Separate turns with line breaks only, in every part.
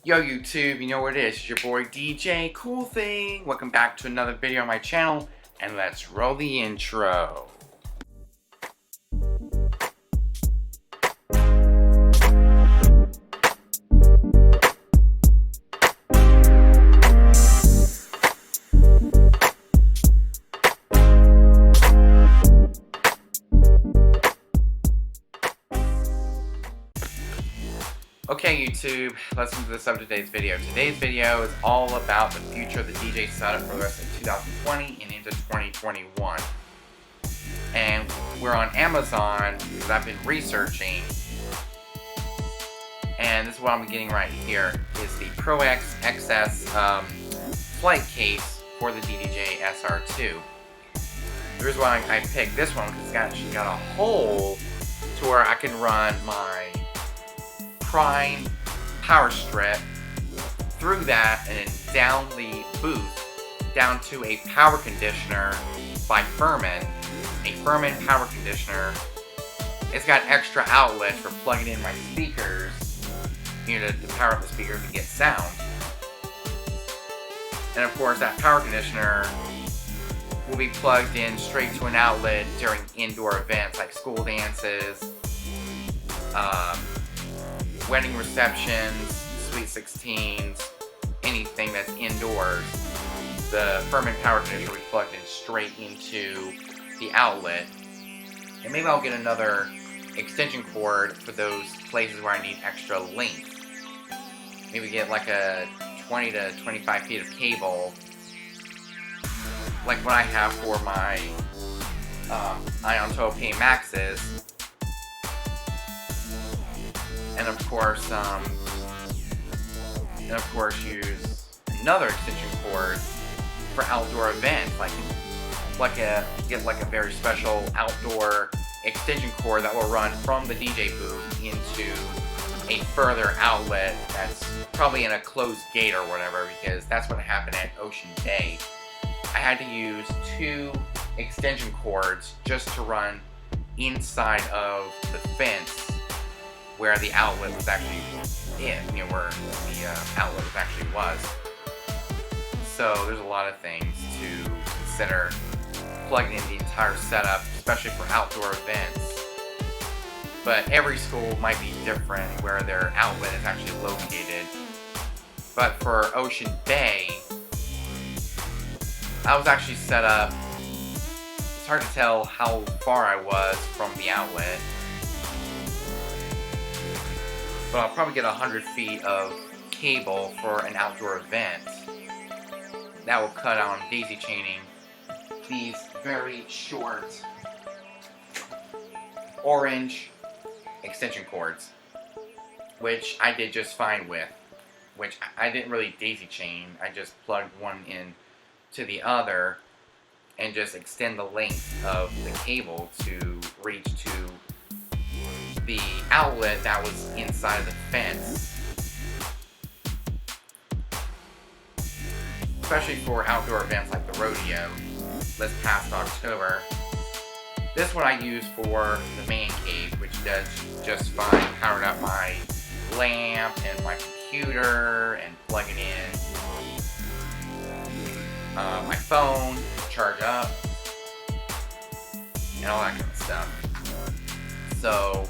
Yo YouTube, you know what it is, it's your boy DJ Cool Thing. Welcome back to another video on my channel, and let's roll the intro. Okay YouTube, let's into this today's video. Today's video is all about the future of the DJ setup for the rest of 2020 and into 2021. And we're on Amazon because I've been researching, and this is what I'm getting right here, is the Pro X XS flight case for the DDJ SR2. The reason why I picked this one because it's actually got a hole to where I can run my Prime power strip through that and then down the booth down to a power conditioner by Furman. A Furman power conditioner. It's got extra outlets for plugging in my speakers, you know, to power up the speakers to get sound. And of course that power conditioner will be plugged in straight to an outlet during indoor events like school dances, wedding receptions, sweet 16s, anything that's indoors. The Furman power conditioner will be plugged in straight into the outlet. And maybe I'll get another extension cord for those places where I need extra length. Maybe get like a 20 to 25 feet of cable, like what I have for my Iontope Maxes. And of course, use another extension cord for outdoor events, get like a very special outdoor extension cord that will run from the DJ booth into a further outlet that's probably in a closed gate or whatever, because that's what happened at Ocean Bay. I had to use 2 extension cords just to run inside of the fence where the outlet was actually where the outlet actually was. So there's a lot of things to consider plugging in the entire setup, especially for outdoor events. But every school might be different where their outlet is actually located. But for Ocean Bay, I was actually set up, it's hard to tell how far I was from the outlet, but I'll probably get 100 feet of cable for an outdoor event. That will cut on daisy chaining these very short orange extension cords, which I did just fine with, which I didn't really daisy chain. I just plugged one in to the other and just extend the length of the cable to reach to the outlet that was inside of the fence. Especially for outdoor events like the rodeo this past October. This one I use for the man cave, which does just fine, powering up my lamp and my computer and plugging in my phone, charge up, and all that kind of stuff. So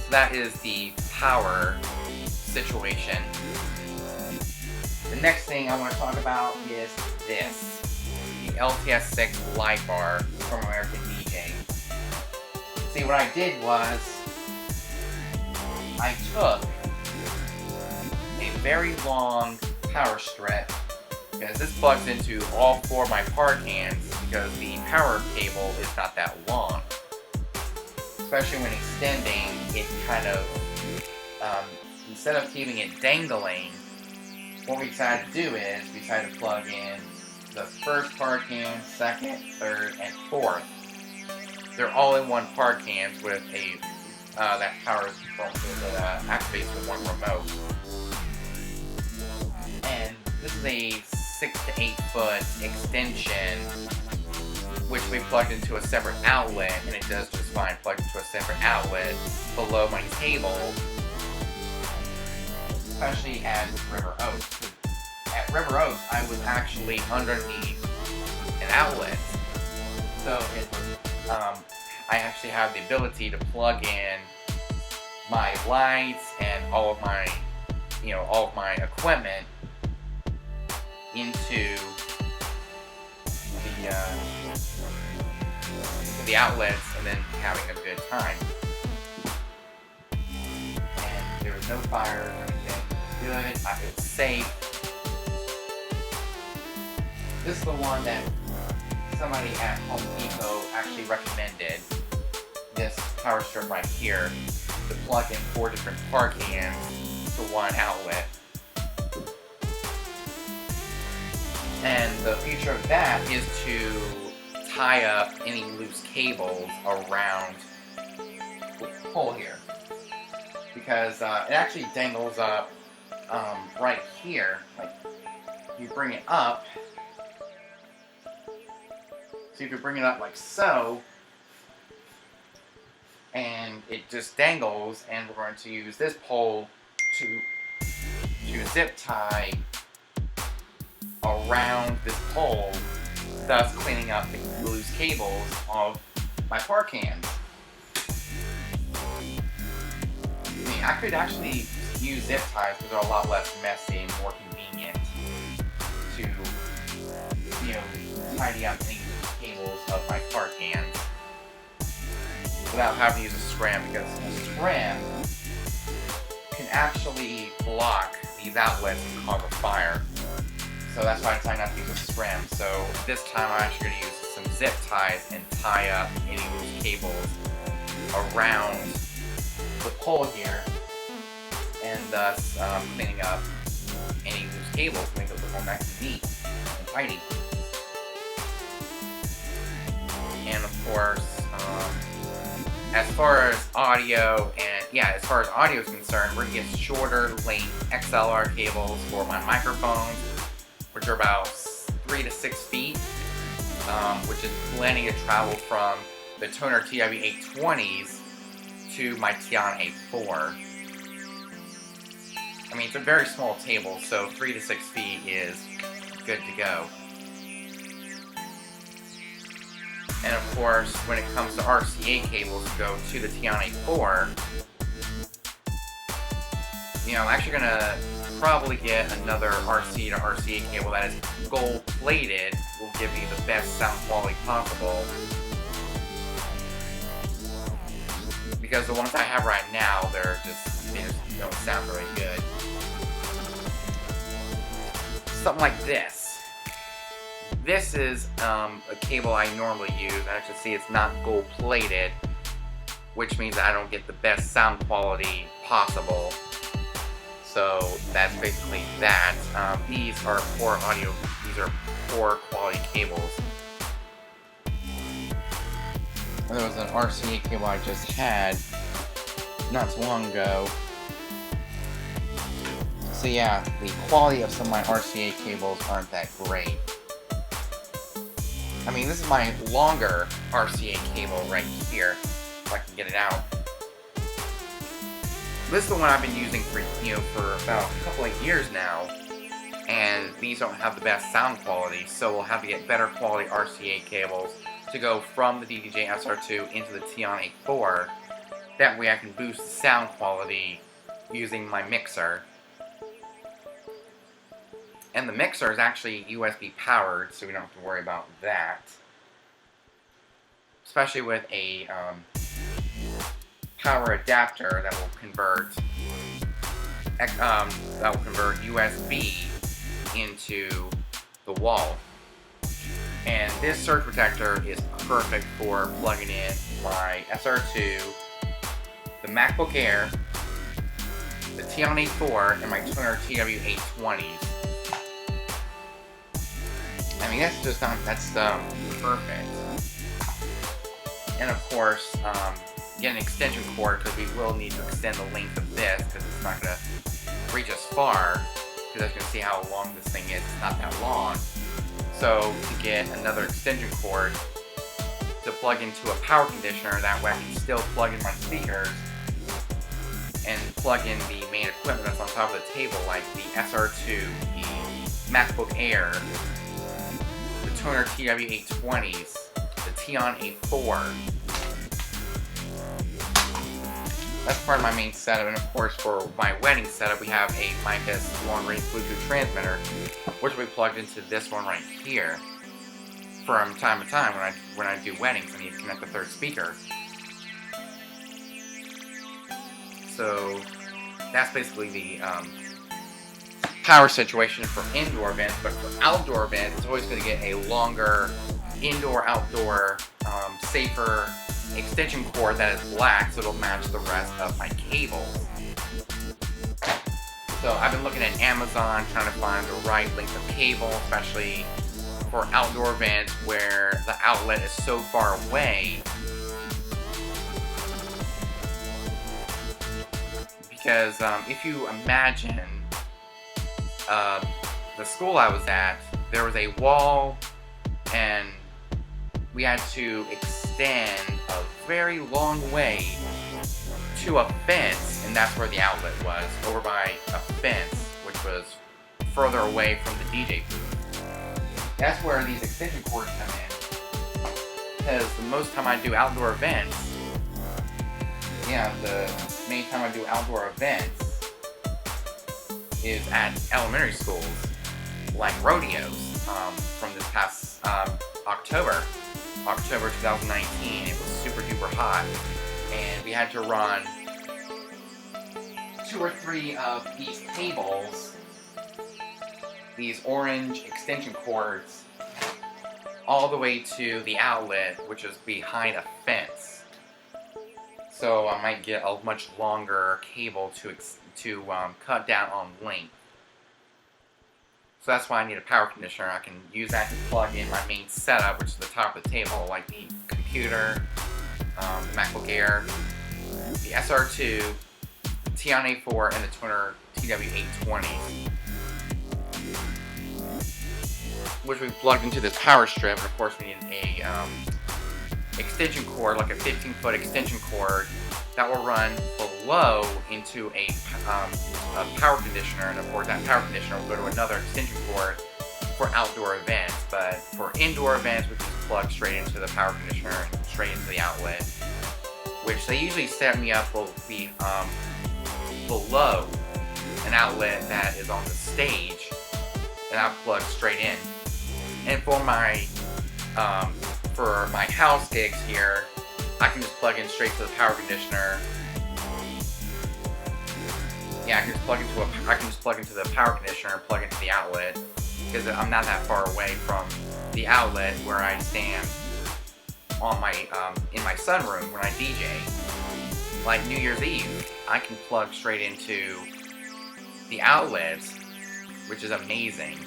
that is the power situation. The next thing I want to talk about is this, the LTS6 light bar from American DJ. See, what I did was, I took a very long power strip, because this plugs into all 4 of my par cans, because the power cable is not that long. Especially when extending, it kind of, instead of keeping it dangling, what we decided to do is we decided to plug in the first par can, second, third, and fourth. They're all in one par cans with a that powers from that activates with one remote. And this is a 6 to 8 foot extension, which we plugged into a separate outlet, and it does just fine. Plugged into a separate outlet below my table. especially at River Oaks. At River Oaks, I was actually underneath an outlet, so it was, I actually have the ability to plug in my lights and all of my, all of my equipment into the outlets, and then having a good time. And there was no fire or anything. It was good. It was safe. This is the one that somebody at Home Depot actually recommended. This power strip right here to plug in 4 different car cans to one outlet. And the feature of that is to tie up any loose cables around the pole here, because it actually dangles up right here. Like, you bring it up. So you can bring it up like so, and it just dangles, and we're going to use this pole to zip tie around this pole, thus cleaning up the loose cables of my par cans. I mean, I could actually use zip ties because they're a lot less messy and more convenient to, tidy up any cables of my par cans without having to use a scram, because a scram can actually block these outlets and cause a fire. So that's why I decided not to use a scram. So this time I'm actually going to use some zip ties and tie up any loose cables around the pole here, and thus cleaning up any loose cables to make it look more nice and neat and tidy. And of course, as far as audio is concerned, we're gonna get shorter length XLR cables for my microphones, which are about 3 to 6 feet, which is plenty to travel from the Tonor TW820s to my Tiana A4. I mean, it's a very small table, so 3 to 6 feet is good to go. And of course, when it comes to RCA cables to go to the Tiana A4, I'm actually gonna probably get another RC to RCA cable that is gold plated, will give me the best sound quality possible. Because the ones I have right now, they just don't sound very good. Something like this. This is a cable I normally use. As you see, it's not gold plated, which means I don't get the best sound quality possible. So that's basically that. These are poor audio. These are poor quality cables. There was an RCA cable I just had not too long ago. So yeah, the quality of some of my RCA cables aren't that great. I mean, this is my longer RCA cable right here, if I can get it out. This is the one I've been using for about a couple of years now, and these don't have the best sound quality, so we'll have to get better quality RCA cables to go from the DDJ SR2 into the Tiana A4. That way I can boost the sound quality using my mixer. And the mixer is actually USB powered, so we don't have to worry about that. Especially with a power adapter that will convert USB into the wall. And this surge protector is perfect for plugging in my SR2, the MacBook Air, the Tiana A4, and my Tonor TW820s. I mean, that's perfect. And of course, get an extension cord, because we will need to extend the length of this, because it's not going to reach as far, because as you can see how long this thing is, it's not that long. So to get another extension cord to plug into a power conditioner, that way I can still plug in my speakers and plug in the main equipment that's on top of the table, like the SR2, the MacBook Air, the Toner TW820s, the Xeon A4. That's part of my main setup, and of course for my wedding setup we have a Micus long-range Bluetooth transmitter, which will be plugged into this one right here. From time to time when I do weddings, I need to connect the third speaker. So that's basically the power situation for indoor events, but for outdoor events, it's always going to get a longer indoor-outdoor safer extension cord that is black, so it'll match the rest of my cables. So I've been looking at Amazon, trying to find the right length of cable, especially for outdoor events where the outlet is so far away. Because if you imagine the school I was at, there was a wall and we had to extend a very long way to a fence, and that's where the outlet was, over by a fence, which was further away from the DJ booth. That's where these extension cords come in, because the most time I do outdoor events, the main time I do outdoor events is at elementary schools, like rodeos, from this past October 2019. It was super duper hot, and we had to run 2 or 3 of these cables, these orange extension cords, all the way to the outlet, which is behind a fence. So I might get a much longer cable to cut down on length. So that's why I need a power conditioner. I can use that to plug in my main setup, which is the top of the table, like the computer, the MacBook Air, the SR2, Xeon A4, and the Toner TW820, which we plugged into this power strip. And of course, we need a extension cord, like a 15-foot extension cord that will run below into a power conditioner, and of course that power conditioner will go to another extension cord for outdoor events. But for indoor events, we just plug straight into the power conditioner and straight into the outlet, which they usually set me up will be below an outlet that is on the stage, and I'll plug straight in. And for my house gigs here, I can just plug in straight to the power conditioner. I can just plug into the power conditioner and plug into the outlet, because I'm not that far away from the outlet where I stand on my in my sunroom when I DJ. Like New Year's Eve, I can plug straight into the outlets, which is amazing.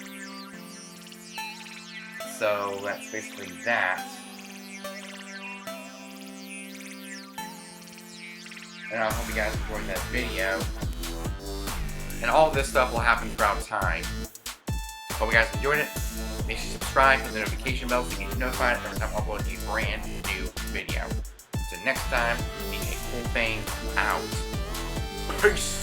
So that's basically that. And I hope you guys enjoyed that video. And all of this stuff will happen throughout time. Hope you guys enjoyed it. Make sure you subscribe, hit the notification bell so you get notified every time I upload a brand new video. Until next time, DJ Cool Thing out. Peace.